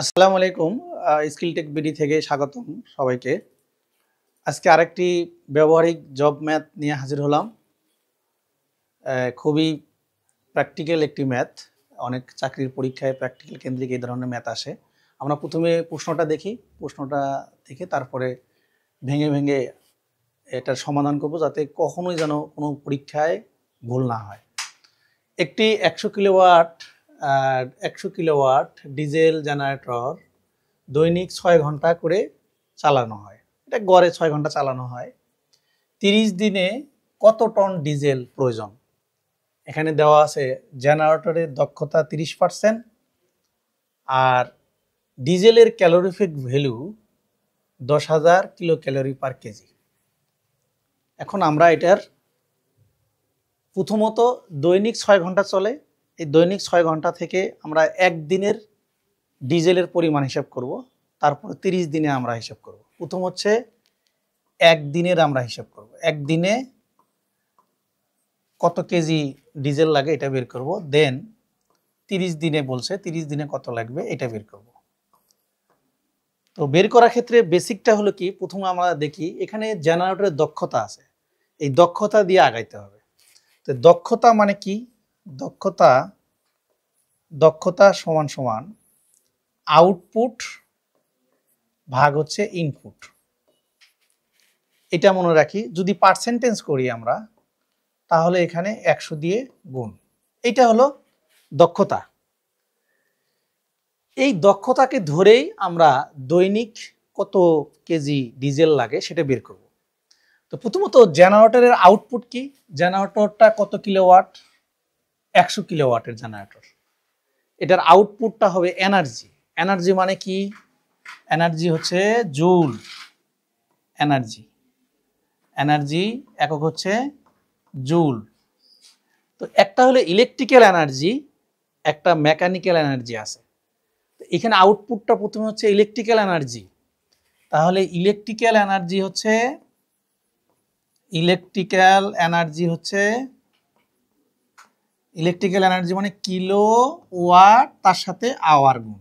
আসসালামু আলাইকুম। Skill tech BD থেকে স্বাগতম সবাইকে। আজকে আরেকটি ব্যবহারিক জব ম্যাথ নিয়ে হাজির হলাম। খুবই প্র্যাকটিক্যাল একটি ম্যাথ। অনেক চাকরির পরীক্ষায় প্র্যাকটিক্যাল কেন্দ্রিক এই ধরনের ম্যাথ আসে। আমরা প্রথমে প্রশ্নটা দেখি, প্রশ্নটা দেখে তারপরে ভেঙে ভেঙে এটার সমাধান করব, যাতে কখনোই যেন কোনো পরীক্ষায় ভুল না হয়। একটি 100 কিলোওয়াট ডিজেল জেনারেটর দৈনিক 6 ঘন্টা করে চালানো হয়। এটা গড়ে 6 ঘন্টা চালানো হয়। 30 দিনে কত টন ডিজেল প্রয়োজন? এখানে দেওয়া আছে জেনারেটরের দক্ষতা 30%, আর ডিজেলের calorific value 10,000 kilo calorie per KG. এখন আমরা এটার প্রথমত দৈনিক 6 ঘন্টা চলে, এই দৈনিক 6 ঘন্টা থেকে আমরা একদিনের ডিজেলের পরিমাণ হিসাব করব, তারপর 30 দিনে আমরা হিসাব করব। প্রথম হচ্ছে একদিনের আমরা হিসাব করব, একদিনে কত কেজি ডিজেল লাগে এটা বের করব। দেন 30 দিনে বলছে, 30 দিনে কত লাগবে এটা বের করব। তো বের করার ক্ষেত্রে বেসিকটা হলো কি, প্রথমে আমরা দেখি এখানে জেনারেটরের দক্ষতা আছে, এই দক্ষতা দিয়ে আগাইতে হবে। তো দক্ষতা মানে কি? দক্ষতা সমান সমান আউটপুট ভাগ হচ্ছে ইনপুট। এটা মনে রাখি। যদি পার্সেন্টেজ করি আমরা, তাহলে এখানে 100 দিয়ে গুণ। এটা হলো দক্ষতা। এই দক্ষতাকে ধরেই আমরা দৈনিক কত কেজি ডিজেল লাগে সেটা বের করব। তো প্রথমত জেনারেটরের আউটপুট কি? জেনারেটরটা কত কিলোওয়াট? 100 কিলোওয়াটের জেনারেটর। এটার আউটপুটটা হবে এনার্জি। এনার্জি মানে কি? এনার্জি হচ্ছে জুল। এনার্জি একক হচ্ছে জুল। তো একটা হলো ইলেকট্রিক্যাল এনার্জি, একটা মেকানিক্যাল এনার্জি আছে। তো এখানে আউটপুটটা প্রথমে হচ্ছে ইলেকট্রিক্যাল এনার্জি। তাহলে ইলেকট্রিক্যাল এনার্জি মানে কিলো ওয়াট তার সাথে আওয়ার গুণ,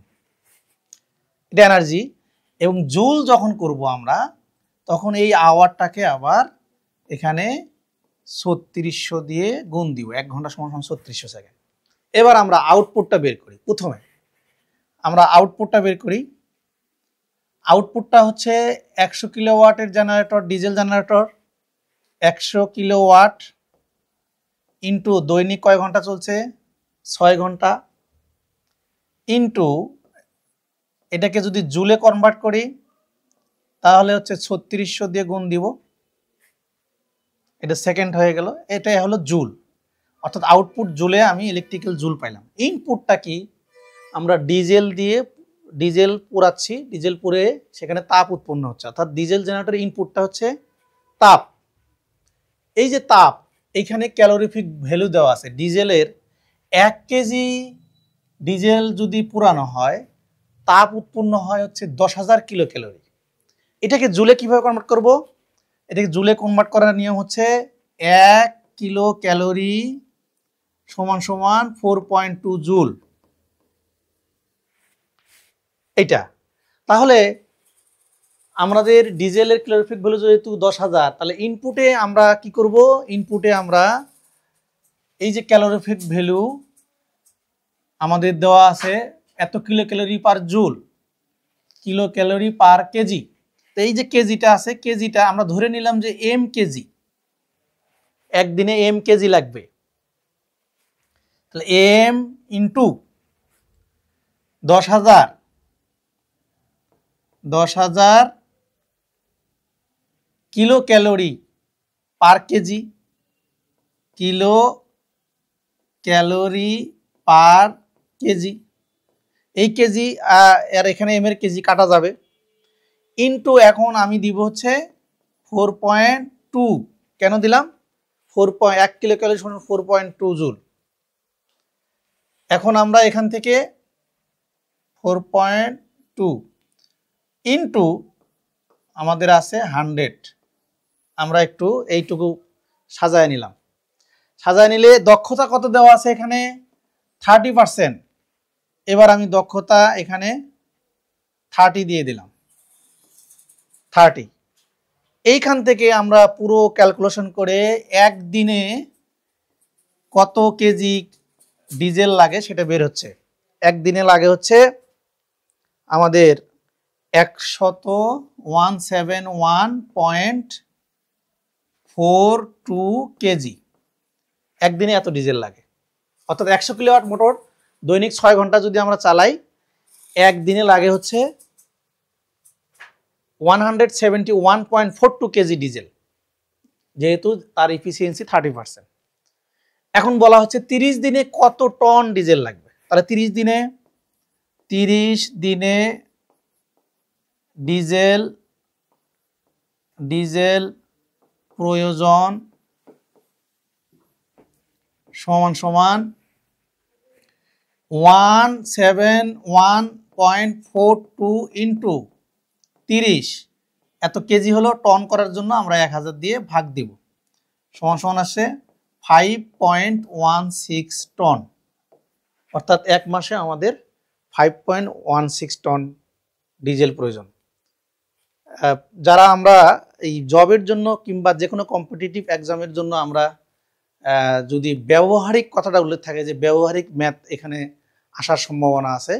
এটা এনার্জি। এবং জুল যখন করব আমরা, তখন এই আওয়ারটাকে আবার এখানে 3600 দিয়ে গুণ দিব। 1 ঘন্টা সমান 3600 সেকেন্ড। এবার আমরা আউটপুটটা বের করি। প্রথমে আমরা আউটপুটটা বের করি। আউটপুটটা হচ্ছে 100 কিলোওয়াটের generator, diesel generator, 100 kilowatt into দৈনিক কয় ঘন্টা চলছে? 6 ঘন্টা, ইন্টু এটাকে যদি জুলে কনভার্ট করি তাহলে হচ্ছে 3600 দিয়ে গুণ দিব। এটা সেকেন্ড হয়ে গেল। এটাই হলো জুল, অর্থাৎ আউটপুট জুলে আমি ইলেকট্রিক্যাল জুল পাইলাম। ইনপুটটা কি? আমরা ডিজেল পোড়াচ্ছি, ডিজেল পুড়ে সেখানে তাপ উৎপন্ন হচ্ছে, অর্থাৎ ডিজেল জেনারেটরের ইনপুটটা হচ্ছে তাপ। এই যে তাপ, এইখানে ক্যালোরিফিক ভ্যালু দেওয়া আছে। ডিজেলের 1 কেজি ডিজেল যদি পুরানো হয়, তাপ উৎপন্ন হয় হচ্ছে 10,000 কিলো ক্যালোরি। এটাকে জুলে কিভাবে কনভার্ট করব? এটাকে জুলে কনভার্ট করার নিয়ম হচ্ছে 1 কিলো ক্যালোরি সমান সমান 4.2 জুল। এটা তাহলে আমাদের ডিজেলের ক্যালোরিফিক ভ্যালু যেহেতু 10,000, তাহলে ইনপুটে আমরা কি করব? ইনপুটে আমরা এই যে ক্যালোরিফিক ভ্যালু আমাদের দেওয়া আছে এত কিলো ক্যালোরি পার joule, kilo calorie per KG. তো এই যে কেজিটা আছে, কেজিটা আমরা ধরে নিলাম যে এম কেজি, একদিনে এম কেজি লাগবে। তাহলে M into 10,000 kilo calorie per kg, kilo calorie per kg. এই কেজি আর এখানে এম এর কেজি কাটা যাবে, ইন্টু এখন আমি দিব হচ্ছে 4.2। কেন দিলাম? 1 কিলো ক্যালোরি সমান 4.2 জুল। এখন আমরা এখান থেকে 4.2 ইন্টু আমাদের আছে 100। আমরা একটু এইটুকু সাজায় নিলাম। সাজায় নিলে দক্ষতা কত দেওয়া আছে? এখানে 30%। এবার আমি দক্ষতা এখানে 30 দিয়ে দিলাম, 30। এইখান থেকে আমরা পুরো ক্যালকুলেশন করে একদিনে কত কেজি ডিজেল লাগে সেটা বের হচ্ছে। একদিনে লাগে হচ্ছে আমাদের 171.42 কেজি। একদিনে এত ডিজেল লাগে, অর্থাৎ 100 কিলোওয়াট মোটর দৈনিক 6 ঘন্টা যদি আমরা চালাই, একদিনে লাগে হচ্ছে 171.42 কেজি ডিজেল, যেহেতু তার ইফিসিয়েন্সি 30%। এখন বলা হচ্ছে 30 দিনে কত টন ডিজেল লাগবে। তাহলে 30 দিনে ডিজেল প্রয়োজন সমান সমান 171.42 ইন্টু 30, এত কেজি হলো। টন করার জন্য আমরা 1000 দিয়ে ভাগ দিব, সমান সমান আসে 5.16 টন। অর্থাৎ এক মাসে আমাদের 5.16 টন ডিজেল প্রয়োজন। যারা আমরা এই জবের জন্য কিংবা যে কোনো কম্পিটিটিভ এক্সামের জন্য আমরা যদি ব্যবহারিক কথাটা উল্লেখ থাকে যে ব্যবহারিক ম্যাথ এখানে আসার সম্ভাবনা আছে,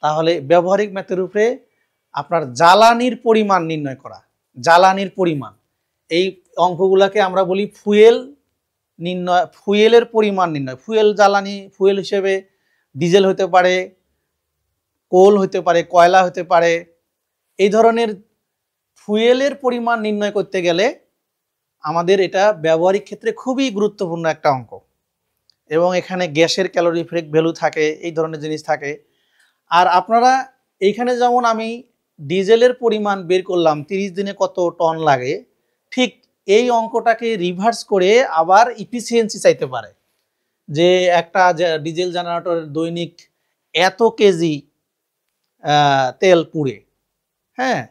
তাহলে ব্যবহারিক ম্যাথের উপরে আপনার জ্বালানির পরিমাণ নির্ণয় করা, জ্বালানির পরিমাণ, এই অঙ্কগুলোকে আমরা বলি ফুয়েল নির্ণয়, ফুয়েলের পরিমাণ নির্ণয়। ফুয়েল জ্বালানি, ফুয়েল হিসেবে ডিজেল হতে পারে, কোল হতে পারে, কয়লা হতে পারে। এই ধরনের ফুয়েলের পরিমাণ নির্ণয় করতে গেলে আমাদের এটা ব্যবহারিক ক্ষেত্রে খুবই গুরুত্বপূর্ণ একটা অঙ্ক। এবং এখানে গ্যাসের ক্যালোরিফিক ভ্যালু থাকে, এই ধরনের জিনিস থাকে। আর আপনারা এইখানে যেমন আমি ডিজেলের পরিমাণ বের করলাম 30 দিনে কত টন লাগে, ঠিক এই অঙ্কটাকে রিভার্স করে আবার ইফিসিয়েন্সি চাইতে পারে যে একটা ডিজেল জেনারেটর দৈনিক এত কেজি তেল পুড়ে, হ্যাঁ,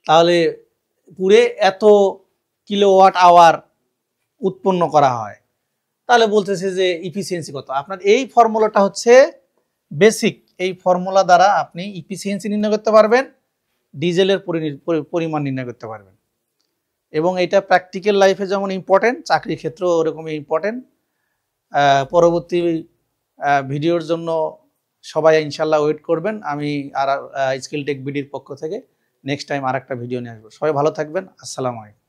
তাহলে পুড়ে এত কিলোওয়াট আওয়ার উৎপন্ন করা হয়, তাহলে বলতেছে যে ইফিসিয়েন্সি কত। আপনার এই ফর্মুলাটা হচ্ছে বেসিক, এই ফর্মুলা দ্বারা আপনি ইফিসিয়েন্সি নির্ণয় করতে পারবেন, ডিজেলের পরিমাণ নির্ণয় করতে পারবেন। এবং এটা প্র্যাকটিক্যাল লাইফে যেমন ইম্পর্টেন্ট, চাকরির ক্ষেত্রেও ওরকমই ইম্পর্টেন্ট। পরবর্তী ভিডিওর জন্য সবাই ইনশাল্লাহ ওয়েট করবেন। আমি আর স্কিল টেক বিডির পক্ষ থেকে নেক্সট টাইম আর একটা ভিডিও নিয়ে আসবো। সবাই ভালো থাকবেন। আসসালামু আলাইকুম।